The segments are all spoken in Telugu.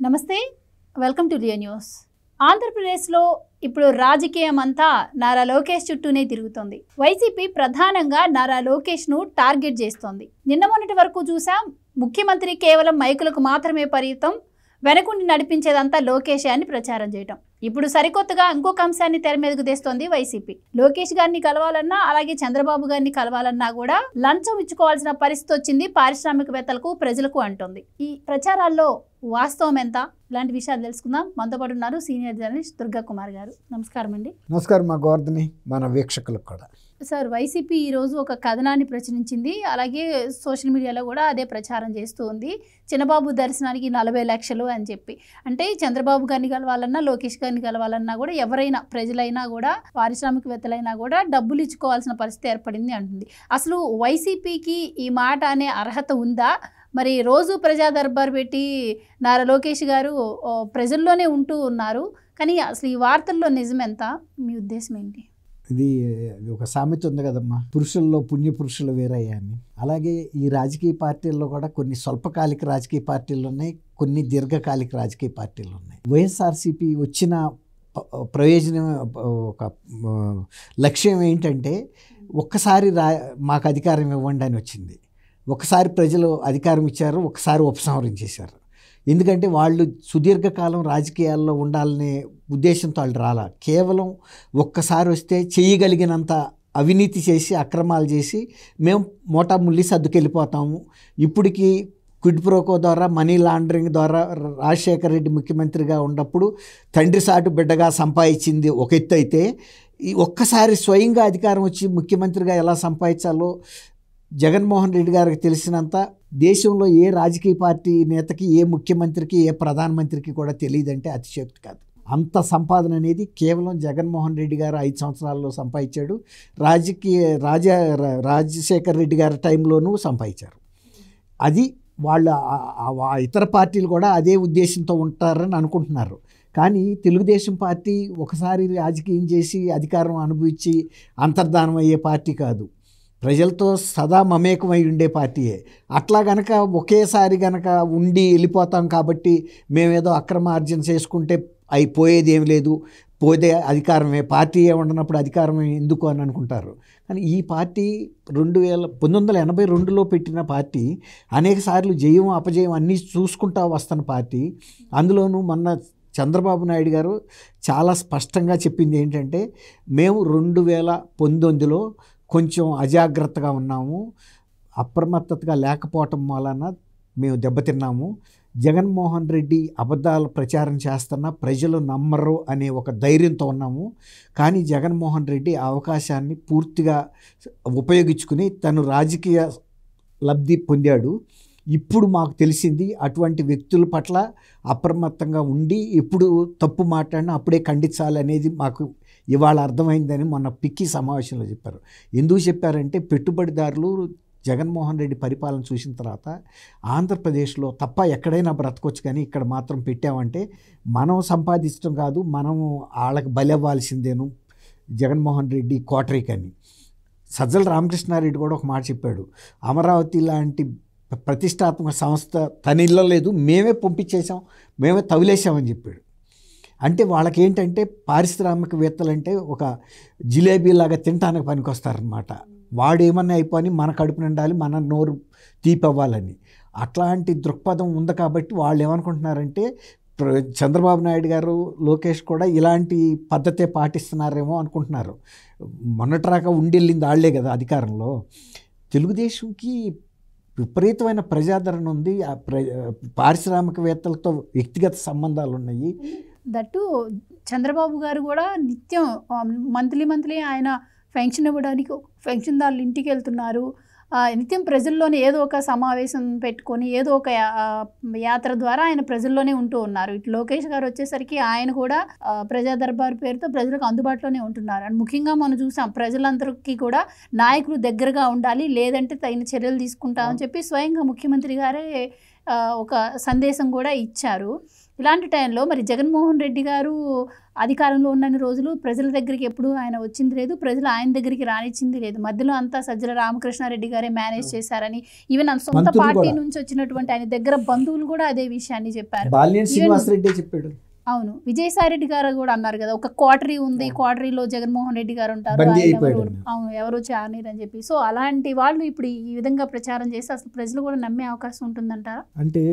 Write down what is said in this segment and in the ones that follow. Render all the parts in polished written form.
నమస్తే, వెల్కమ్ టు రియా న్యూస్. ఆంధ్రప్రదేశ్లో ఇప్పుడు రాజకీయం అంతా నారా లోకేష్ చుట్టూనే తిరుగుతోంది. వైసీపీ ప్రధానంగా నారా లోకేష్ను టార్గెట్ చేస్తోంది. నిన్న మొన్నటి వరకు చూసాం, ముఖ్యమంత్రి కేవలం మైకులకు మాత్రమే పరిమితం, వెనకుండి నడిపించేదంతా లోకేష్ అని ప్రచారం చేయటం. ఇప్పుడు సరికొత్తగా ఇంకొక అంశాన్ని తెర మీదకు తెస్తోంది వైసీపీ. లోకేష్ గారిని కలవాలన్నా, అలాగే చంద్రబాబు గారిని కలవాలన్నా కూడా లంచం ఇచ్చుకోవాల్సిన పరిస్థితి వచ్చింది పారిశ్రామికవేత్తలకు, ప్రజలకు అంటోంది. ఈ ప్రచారాల్లో వాస్తవం ఎంత? ఇలాంటి విషయాలు తెలుసుకుందాం. మనతో పాటు ఉన్నారు సీనియర్ జర్నలిస్ట్ దుర్గా కుమార్ గారు. నమస్కారం అండి. నమస్కారం మా గోవర్ధని, మన వీక్షకులకు కూడా. సార్, వైసీపీ ఈరోజు ఒక కథనాన్ని ప్రచురించింది, అలాగే సోషల్ మీడియాలో కూడా అదే ప్రచారం చేస్తూ ఉంది. చిన్నబాబు దర్శనానికి 40 లక్షలు అని చెప్పి. అంటే చంద్రబాబు గారిని కలవాలన్నా, లోకేష్ గారిని కలవాలన్నా కూడా ఎవరైనా, ప్రజలైనా కూడా, పారిశ్రామికవేత్తలైనా కూడా డబ్బులు ఇచ్చుకోవాల్సిన పరిస్థితి ఏర్పడింది అంటుంది. అసలు వైసీపీకి ఈ మాట అనే అర్హత ఉందా? మరి రోజు ప్రజా దర్బార్ పెట్టి నారా లోకేష్ గారు ప్రజల్లోనే ఉంటూ ఉన్నారు, కానీ అసలు ఈ వార్తల్లో నిజం ఎంత? మీ ఉద్దేశం ఏంటి? ఇది ఒక సామెత ఉంది కదమ్మా, పురుషుల్లో పుణ్య పురుషులు వేరయ్యా అని. అలాగే ఈ రాజకీయ పార్టీల్లో కూడా కొన్ని స్వల్పకాలిక రాజకీయ పార్టీలు ఉన్నాయి, కొన్ని దీర్ఘకాలిక రాజకీయ పార్టీలు ఉన్నాయి. వైఎస్ఆర్సీపీ వచ్చిన ప్రయోజనం, ఒక లక్ష్యం ఏంటంటే ఒక్కసారి మాకు అధికారం ఇవ్వండి అని వచ్చింది. ఒకసారి ప్రజలు అధికారం ఇచ్చారు, ఒకసారి ఉపసంహరించేశారు. ఎందుకంటే వాళ్ళు సుదీర్ఘకాలం రాజకీయాల్లో ఉండాలనే ఉద్దేశంతో వాళ్ళు రాలా. కేవలం ఒక్కసారి వస్తే చేయగలిగినంత అవినీతి చేసి, అక్రమాలు చేసి మేము మోటాముల్లి సర్దుకెళ్ళిపోతాము. ఇప్పటికీ క్విడ్ ప్రోకో ద్వారా, మనీ లాండరింగ్ ద్వారా రాజశేఖర రెడ్డి ముఖ్యమంత్రిగా ఉన్నప్పుడు తండ్రి సాటు బిడ్డగా సంపాదించింది ఒక ఎత్తు అయితే, ఈ ఒక్కసారి స్వయంగా అధికారం వచ్చి ముఖ్యమంత్రిగా ఎలా సంపాదించాలో జగన్మోహన్ రెడ్డి గారికి తెలిసినంత దేశంలో ఏ రాజకీయ పార్టీ నేతకి, ఏ ముఖ్యమంత్రికి, ఏ ప్రధానమంత్రికి కూడా తెలియదంటే అతిశయోక్తి కాదు. అంత సంపాదన అనేది కేవలం జగన్మోహన్ రెడ్డి గారు 5 సంవత్సరాల్లో సంపాదించాడు. రాజశేఖర్ రెడ్డి గారి టైంలోనూ సంపాదించారు. అది వాళ్ళ ఇతర పార్టీలు కూడా అదే ఉద్దేశంతో ఉంటారని అనుకుంటున్నారు. కానీ తెలుగుదేశం పార్టీ ఒకసారి రాజకీయం చేసి అధికారం అనుభవించి అంతర్ధానం అయ్యే పార్టీ కాదు, ప్రజలతో సదా మమేకమై ఉండే పార్టీయే. అట్లా గనక ఒకేసారి గనక ఉండి వెళ్ళిపోతాం కాబట్టి మేమేదో అక్రమార్జన చేసుకుంటే అయిపోయేది ఏం లేదు, పోతే అధికారమే, పార్టీ ఉండనప్పుడు అధికారం ఎందుకు అని అనుకుంటారు. కానీ ఈ పార్టీ 1982లో పెట్టిన పార్టీ, అనేక సార్లు జయం అపజయం అన్నీ చూసుకుంటా వస్తున్న పార్టీ. అందులోనూ మొన్న చంద్రబాబు నాయుడు గారు చాలా స్పష్టంగా చెప్పింది ఏంటంటే, మేము 2019లో కొంచెం అజాగ్రత్తగా ఉన్నాము, అప్రమత్తతగా లేకపోవటం వలన మేము దెబ్బతిన్నాము. జగన్మోహన్ రెడ్డి అబద్ధాలు ప్రచారం చేస్తున్నా ప్రజలు నమ్మరు అనే ఒక ధైర్యంతో ఉన్నాము. కానీ జగన్మోహన్ రెడ్డి ఆ అవకాశాన్ని పూర్తిగా ఉపయోగించుకుని తను రాజకీయ లబ్ధి పొందాడు. ఇప్పుడు మాకు తెలిసింది అటువంటి వ్యక్తుల పట్ల అప్రమత్తంగా ఉండి ఎప్పుడు తప్పు మాట్లాడినా అప్పుడే ఖండించాలి అనేది మాకు ఇవాళ అర్థమైందని మొన్న పిక్కి సమావేశంలో చెప్పారు. ఎందుకు చెప్పారంటే, పెట్టుబడిదారులు జగన్మోహన్ రెడ్డి పరిపాలన చూసిన తర్వాత ఆంధ్రప్రదేశ్లో తప్ప ఎక్కడైనా బ్రతకొచ్చు, కానీ ఇక్కడ మాత్రం పెట్టామంటే మనం సంపాదించడం కాదు, మనం వాళ్ళకి బలవ్వాల్సిందేను జగన్మోహన్ రెడ్డి కోటరీకని. సజ్జల రామకృష్ణారెడ్డి కూడా ఒక మాట చెప్పాడు, అమరావతి లాంటి ప్రతిష్టాత్మక సంస్థ తన ఇళ్ళ లేదు, మేమే పంపించేసాం, మేమే తవిలేసామని చెప్పాడు. అంటే వాళ్ళకి ఏంటంటే పారిశ్రామికవేత్తలంటే ఒక జిలేబీలాగా తినటానికి పనికొస్తారనమాట. వాడు ఏమన్నా అయిపోయి మన కడుపు నిండాలి, మన నోరు తీపవ్వాలని. అట్లాంటి దృక్పథం ఉంది కాబట్టి వాళ్ళు ఏమనుకుంటున్నారంటే చంద్రబాబు నాయుడు గారు, లోకేష్ కూడా ఇలాంటి పద్ధతే పాటిస్తున్నారేమో అనుకుంటున్నారు. మొన్నటిరాక ఉండిల్లింది వాళ్ళే కదా అధికారంలో. తెలుగుదేశంకి విపరీతమైన ప్రజాదరణ ఉంది, పారిశ్రామికవేత్తలతో వ్యక్తిగత సంబంధాలు ఉన్నాయి. దట్టు చంద్రబాబు గారు కూడా నిత్యం మంత్లీ ఆయన పెన్షన్ ఇవ్వడానికి పెన్షన్దారులు ఇంటికి వెళ్తున్నారు. నిత్యం ప్రజల్లోనే ఏదో ఒక సమావేశం పెట్టుకొని, ఏదో ఒక యాత్ర ద్వారా ఆయన ప్రజల్లోనే ఉంటూ ఉన్నారు. ఇటు లోకేష్ గారు వచ్చేసరికి ఆయన కూడా ప్రజా దర్బార్ పేరుతో ప్రజలకు అందుబాటులోనే ఉంటున్నారు. అండ్ ముఖ్యంగా మనం చూసాం, ప్రజలందరికీ కూడా నాయకులు దగ్గరగా ఉండాలి, లేదంటే తగిన చర్యలు తీసుకుంటామని చెప్పి స్వయంగా ముఖ్యమంత్రి గారే ఒక సందేశం కూడా ఇచ్చారు. ఇలాంటి టైంలో మరి జగన్మోహన్ రెడ్డి గారు అధికారంలో ఉన్నన్ని రోజులు ప్రజల దగ్గరికి ఎప్పుడు ఆయన వచ్చింది లేదు, ప్రజలు ఆయన దగ్గరికి రానిచ్చింది లేదు. మధ్యలో అంతా సజ్జల రామకృష్ణారెడ్డి గారే మేనేజ్ చేశారని, ఈవెన్ సొంత పార్టీ నుంచి వచ్చినటువంటి ఆయన దగ్గర బంధువులు కూడా అదే విషయాన్ని చెప్పారు. శ్రీనివాసరెడ్డి చెప్పాడు. అవును, విజయసాయి రెడ్డి గారు కూడా అన్నారు కదా, ఒక క్వార్టరీ ఉంది, క్వార్టరీలో జగన్మోహన్ రెడ్డి గారు ఉంటారు, అవును ఎవరు చారనీరు అని చెప్పి. సో అలాంటి వాళ్ళు ఇప్పుడు ఈ విధంగా ప్రచారం చేస్తే అసలు ప్రజలు కూడా నమ్మే అవకాశం ఉంటుందంటారా? అంటే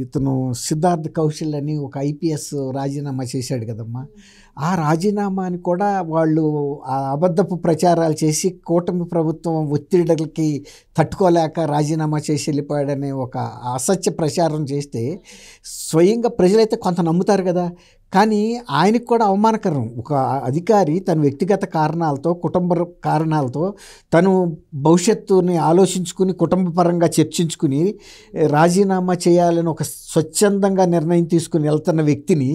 ఇతను సిద్ధార్థ్ కౌశల్ అని ఒక ఐపీఎస్ రాజీనామా చేశాడు కదమ్మా, ఆ రాజీనామాని కూడా వాళ్ళు ఆ అబద్ధపు ప్రచారాలు చేసి కూటమి ప్రభుత్వం ఒత్తిడికి తట్టుకోలేక రాజీనామా చేసి వెళ్ళిపోయాడనే ఒక అసత్య ప్రచారం చేస్తే స్వయంగా ప్రజలైతే కొంత నమ్ముతారు కదా. కానీ ఆయనకు కూడా అవమానకరం. ఒక అధికారి తన వ్యక్తిగత కారణాలతో, కుటుంబ కారణాలతో తను భవిష్యత్తుని ఆలోచించుకుని కుటుంబపరంగా చర్చించుకుని రాజీనామా చేయాలని ఒక స్వచ్ఛందంగా నిర్ణయం తీసుకుని వెళ్తున్న వ్యక్తిని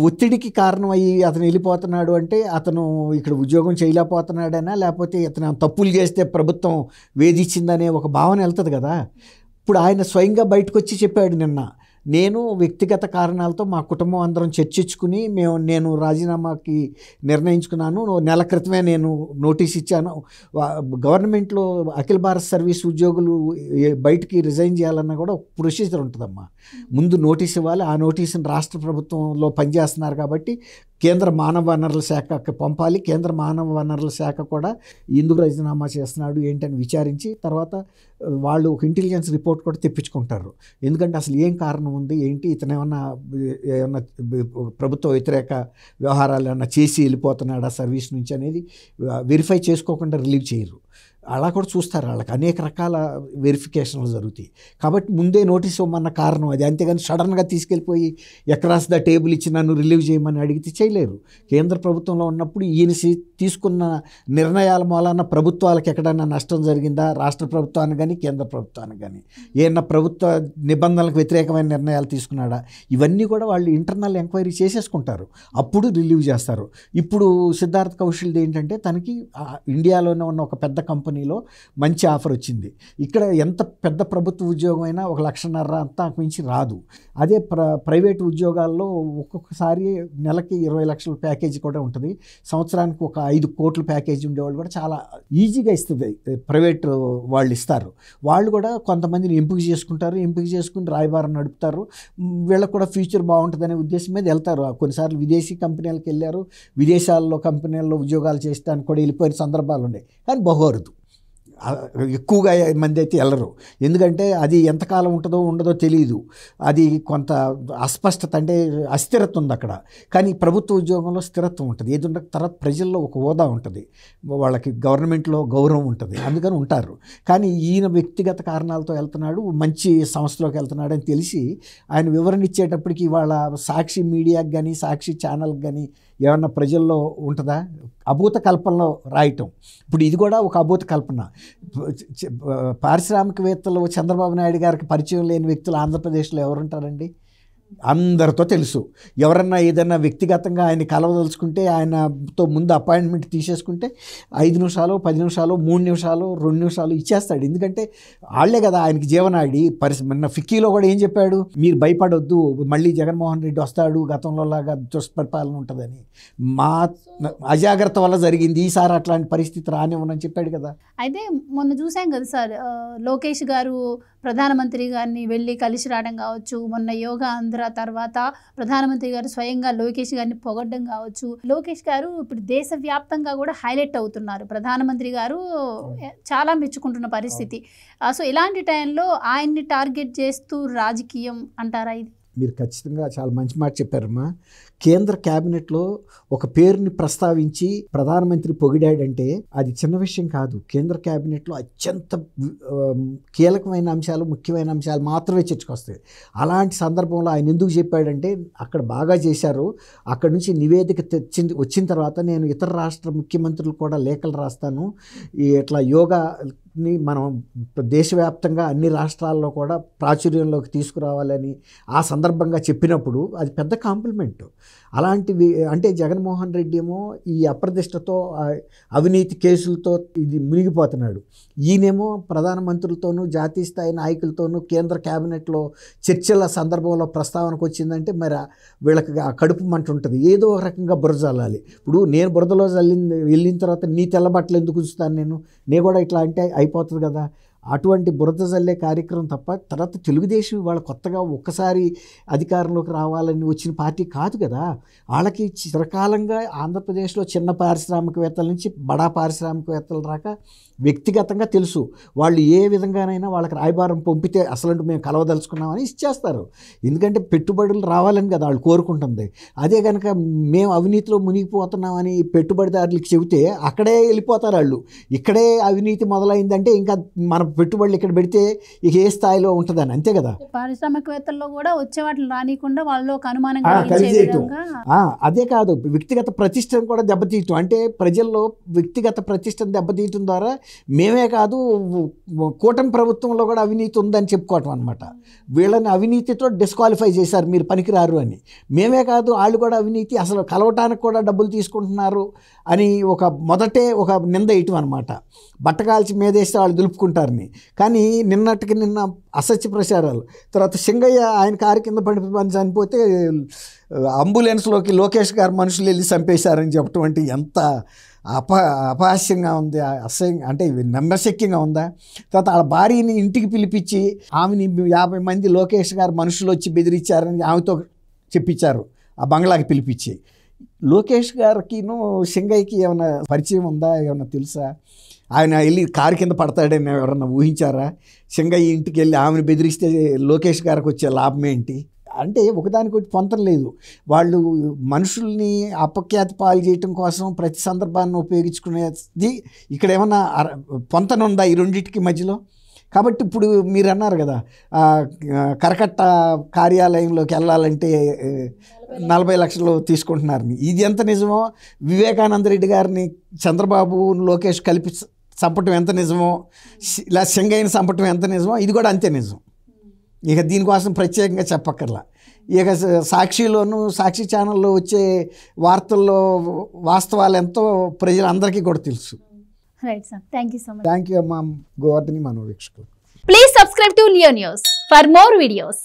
ఒత్తిడికి కారణమయ్యి అతను వెళ్ళిపోతున్నాడు అంటే అతను ఇక్కడ ఉద్యోగం చేయలేకపోతున్నాడనా, లేకపోతే ఇతను తప్పులు చేస్తే ప్రభుత్వం వేధించిందనే ఒక భావన వెళ్తుంది కదా. ఇప్పుడు ఆయన స్వయంగా బయటకు వచ్చి చెప్పాడు నిన్న, నేను వ్యక్తిగత కారణాలతో మా కుటుంబం అందరం చర్చించుకుని నేను రాజీనామాకి నిర్ణయించుకున్నాను, నెల క్రితమే నేను నోటీస్ ఇచ్చాను. గవర్నమెంట్లో అఖిల భారత సర్వీస్ ఉద్యోగులు బయటికి రిజైన్ చేయాలన్నా కూడా ఒక ప్రొసీజర్ ఉంటుందమ్మా. ముందు నోటీస్ ఇవ్వాలి, ఆ నోటీసుని రాష్ట్ర ప్రభుత్వంలో పనిచేస్తున్నారు కాబట్టి కేంద్ర మానవ వనరుల శాఖకి పంపాలి. కేంద్ర మానవ వనరుల శాఖ కూడా ఎందుకు రాజీనామా చేస్తున్నాడు ఏంటని విచారించి తర్వాత వాళ్ళు ఒక ఇంటెలిజెన్స్ రిపోర్ట్ కూడా తెప్పించుకుంటారు. ఎందుకంటే అసలు ఏం కారణం ఉంది ఏంటి, ఇతను ఏమన్నా ప్రభుత్వ వ్యతిరేక వ్యవహారాలు ఏమన్నా చేసి వెళ్ళిపోతున్నాడా సర్వీస్ నుంచి అనేది వెరిఫై చేసుకోకుండా రిలీవ్ చేయరు. అలా కూడా చూస్తారు, వాళ్ళకి అనేక రకాల వెరిఫికేషన్లు జరుగుతాయి. కాబట్టి ముందే నోటీస్ ఇవ్వమన్న కారణం అది, అంతేగాని సడన్గా తీసుకెళ్ళిపోయి ఎక్రాస్ ద టేబుల్ ఇచ్చి నన్ను రిలీవ్ చేయమని అడిగితే చేయలేరు. కేంద్ర ప్రభుత్వంలో ఉన్నప్పుడు ఈయన తీసుకున్న నిర్ణయాల మూలాన ప్రభుత్వాలకు ఎక్కడైనా నష్టం జరిగిందా, రాష్ట్ర ప్రభుత్వానికి కానీ కేంద్ర ప్రభుత్వానికి కానీ ఏమన్నా ప్రభుత్వ నిబంధనలకు వ్యతిరేకమైన నిర్ణయాలు తీసుకున్నాడా, ఇవన్నీ కూడా వాళ్ళు ఇంటర్నల్ ఎంక్వైరీ చేసేసుకుంటారు, అప్పుడు రిలీవ్ చేస్తారు. ఇప్పుడు సిద్ధార్థ్ కౌశల్ది ఏంటంటే తనకి ఇండియాలోనే ఉన్న ఒక పెద్ద కంపెనీలో మంచి ఆఫర్ వచ్చింది. ఇక్కడ ఎంత పెద్ద ప్రభుత్వ ఉద్యోగం అయినా 1,50,000 అంతా మించి రాదు. అదే ప్రైవేటు ఉద్యోగాల్లో ఒక్కొక్కసారి నెలకి 20 లక్షల ప్యాకేజీ కూడా ఉంటుంది, సంవత్సరానికి ఒక 5 కోట్ల ప్యాకేజీ ఉండేవాళ్ళు కూడా చాలా ఈజీగా ఇస్తుంది ప్రైవేట్ వాళ్ళు ఇస్తారు. వాళ్ళు కూడా కొంతమందిని ఎంపిక చేసుకుంటారు, ఎంపిక చేసుకుని రాయబారం నడుపుతారు, వీళ్ళకు కూడా ఫ్యూచర్ బాగుంటుందనే ఉద్దేశం మీద వెళ్తారు. కొన్నిసార్లు విదేశీ కంపెనీలకు వెళ్ళారు, విదేశాల్లో కంపెనీల్లో ఉద్యోగాలు చేస్తానికి కూడా వెళ్ళిపోయిన సందర్భాలు ఉన్నాయి. కానీ బహువరుదు, ఎక్కువగా మంది అయితే వెళ్ళరు. ఎందుకంటే అది ఎంతకాలం ఉంటుందో ఉండదో తెలియదు, అది కొంత అస్పష్టత అంటే అస్థిరత్వం ఉంది అక్కడ. కానీ ప్రభుత్వ ఉద్యోగంలో స్థిరత్వం ఉంటుంది, ఏది ఉండక తర్వాత ప్రజల్లో ఒక హోదా ఉంటుంది, వాళ్ళకి గవర్నమెంట్లో గౌరవం ఉంటుంది, అందుకని ఉంటారు. కానీ ఈయన వ్యక్తిగత కారణాలతో వెళ్తున్నాడు, మంచి సంస్థలోకి వెళ్తున్నాడు అని తెలిసి ఆయన వివరణ ఇచ్చేటప్పటికి వాళ్ళ సాక్షి మీడియాకి కానీ సాక్షి ఛానల్కి కానీ ఏమన్నా ప్రజల్లో ఉంటుందా? అభూత కల్పనలో రాయటం. ఇప్పుడు ఇది కూడా ఒక అభూత కల్పన. పారిశ్రామికవేత్తలు చంద్రబాబు నాయుడు గారికి పరిచయం లేని వ్యక్తులు ఆంధ్రప్రదేశ్లో ఎవరుంటారండి? అందరితో తెలుసు. ఎవరన్నా ఏదన్నా వ్యక్తిగతంగా ఆయన కలవదలుచుకుంటే ఆయనతో ముందు అపాయింట్మెంట్ తీసేసుకుంటే 5 నిమిషాలు 10 నిమిషాలు 3 నిమిషాలు 2 నిమిషాలు ఇచ్చేస్తాడు. ఎందుకంటే వాళ్ళే కదా ఆయనకి జీవనాడి. మన ఫిక్కీలో కూడా ఏం చెప్పాడు, మీరు భయపడొద్దు, మళ్ళీ జగన్మోహన్ రెడ్డి వస్తాడు, గతంలో లాగా దుష్పరిపాలన ఉంటుందని. మా అజాగ్రత్త వల్ల జరిగింది, ఈసారి అట్లాంటి పరిస్థితి రానివ్వనని చెప్పాడు కదా. అయితే మొన్న చూసాం కదా సార్, లోకేష్ గారు ప్రధానమంత్రి గారిని వెళ్ళి కలిసి రావడం కావచ్చు, మొన్న యోగా ఆంధ్ర తర్వాత ప్రధానమంత్రి గారు స్వయంగా లోకేష్ గారిని పొగడ్డం కావచ్చు. లోకేష్ గారు ఇప్పుడు దేశవ్యాప్తంగా కూడా హైలైట్ అవుతున్నారు, ప్రధానమంత్రి గారు చాలా మెచ్చుకుంటున్న పరిస్థితి. సో ఇలాంటి టైంలో ఆయన్ని టార్గెట్ చేస్తూ రాజకీయం అంటారా? ఇది మీరు ఖచ్చితంగా చాలా మంచి మాట చెప్పారమ్మా. కేంద్ర క్యాబినెట్లో ఒక పేరుని ప్రస్తావించి ప్రధానమంత్రి పొగిడాడంటే అది చిన్న విషయం కాదు. కేంద్ర క్యాబినెట్లో అత్యంత కీలకమైన అంశాలు, ముఖ్యమైన అంశాలు మాత్రమే చర్చకొస్తాయి. అలాంటి సందర్భంలో ఆయన ఎందుకు చెప్పాడంటే అక్కడ బాగా చేశారు, అక్కడి నుంచి నివేదిక వచ్చిన తర్వాత నేను ఇతర రాష్ట్ర ముఖ్యమంత్రులు కూడా లేఖలు రాస్తాను, ఇట్లా యోగా ని మనం దేశవ్యాప్తంగా అన్ని రాష్ట్రాల్లో కూడా ప్రాచుర్యంలోకి తీసుకురావాలని ఆ సందర్భంగా చెప్పినప్పుడు అది పెద్ద కాంప్లిమెంట్. అలాంటివి అంటే జగన్మోహన్ రెడ్డి ఏమో ఈ అప్రదిష్టతో అవినీతి కేసులతో ఇది మునిగిపోతున్నాడు. ఈయనేమో ప్రధానమంత్రులతోనూ జాతీయ స్థాయి నాయకులతోనూ కేంద్ర క్యాబినెట్లో చర్చల సందర్భంలో ప్రస్తావనకు వచ్చిందంటే మరి వీళ్ళకి ఆ కడుపు మంట ఉంటుంది, ఏదో ఒక రకంగా బురద చల్లాలి. ఇప్పుడు నేను బురదలో వెళ్ళిన తర్వాత నీ తెల్లబట్టలు ఎందుకు ఉంచుతాను, నేను కూడా ఇట్లా అంటే అయిపోతుంది కదా. అటువంటి బురద జల్లే కార్యక్రమం తప్ప తర్వాత తెలుగుదేశం వాళ్ళ కొత్తగా ఒక్కసారి అధికారంలోకి రావాలని వచ్చిన పార్టీ కాదు కదా. వాళ్ళకి చిరకాలంగా ఆంధ్రప్రదేశ్లో చిన్న పారిశ్రామికవేత్తల నుంచి బడా పారిశ్రామికవేత్తల దాకా వ్యక్తిగతంగా తెలుసు. వాళ్ళు ఏ విధంగానైనా వాళ్ళకి రాయబారం పంపితే అసలు మేము కలవదలుచుకున్నామని ఇచ్చేస్తారు. ఎందుకంటే పెట్టుబడులు రావాలని కదా వాళ్ళు కోరుకుంటుంది. అదే కనుక మేము అవినీతిలో మునిగిపోతున్నామని పెట్టుబడిదారులకు చెబితే అక్కడే వెళ్ళిపోతారు వాళ్ళు. ఇక్కడే అవినీతి మొదలైందంటే ఇంకా మన పెట్టుబడులు ఇక్కడ పెడితే ఇక ఏ స్థాయిలో ఉంటుందని, అంతే కదా. పారిశ్రామికవేత్తల్లో కూడా వచ్చే వాటిని రానికుండా వాళ్ళు ఒక అనుమానం అదే కాదు, వ్యక్తిగత ప్రతిష్టను కూడా దెబ్బతీయటం. అంటే ప్రజల్లో వ్యక్తిగత ప్రతిష్టను దెబ్బతీయటం ద్వారా మేమే కాదు కూటమి ప్రభుత్వంలో కూడా అవినీతి ఉందని చెప్పుకోవటం అనమాట. వీళ్ళని అవినీతితో డిస్క్వాలిఫై చేశారు, మీరు పనికిరారు అని. మేమే కాదు వాళ్ళు కూడా అవినీతి, అసలు కలవటానికి కూడా డబ్బులు తీసుకుంటున్నారు అని మొదటే ఒక నింద వేయటం అనమాట. బట్టకాల్చి మీదేస్తే వాళ్ళు దులుపుకుంటారని. కానీ నిన్నటికి నిన్న అసత్య ప్రచారాలు. తర్వాత సింగయ్య ఆయన కారు కింద పడిపోయి చనిపోతే అంబులెన్స్లోకి లోకేష్ గారు మనుషులు వెళ్ళి చంపేశారని చెప్పటం అంటే ఎంత అపహాస్యంగా ఉంది, అసహ్యంగా, అంటే నమ్మశక్యంగా ఉందా. తర్వాత వాళ్ళ భార్యని ఇంటికి పిలిపించి ఆమెని 50 మంది లోకేష్ గారు మనుషులు వచ్చి బెదిరించారని ఆమెతో చెప్పించారు ఆ బంగ్లాకి పిలిపించి. లోకేష్ గారికిను సింగయ్యకి ఏమైనా పరిచయం ఉందా, ఏమన్నా తెలుసా? ఆయన వెళ్ళి కారు కింద పడతాడని ఎవరన్నా ఊహించారా? సింగయ్య ఇంటికి వెళ్ళి ఆమెను బెదిరిస్తే లోకేష్ గారికి వచ్చే లాభం ఏంటి? అంటే ఒకదానికి పొంతం లేదు. వాళ్ళు మనుషుల్ని అపఖ్యాతి పాలు చేయటం కోసం ప్రతి సందర్భాన్ని ఉపయోగించుకునేది. ఇక్కడ ఏమన్నా పొంతనుందా ఈ రెండింటికి మధ్యలో? కాబట్టి ఇప్పుడు మీరు అన్నారు కదా, కరకట్ట కార్యాలయంలోకి వెళ్ళాలంటే 40 లక్షలు తీసుకుంటున్నారని. ఇది ఎంత నిజమో, వివేకానంద రెడ్డి గారిని చంద్రబాబు లోకేష్ కలిపి చంపటం ఎంత నిజమో, ఇలా సింగయ్యని చంపటం ఎంత నిజమో, ఇది కూడా అంతే నిజం. ఇక దీనికోసం ప్రత్యేకంగా చెప్పక్కర్లా. ఇక సాక్షిలోను సాక్షి ఛానల్లో వచ్చే వార్తల్లో వాస్తవాలు ఎంతో ప్రజలందరికీ కూడా తెలుసు. Right sir, thank you so much. Thank you అమ్మా గోవర్ధని మనోవీక్షకులు. Please subscribe to Leo news for more videos.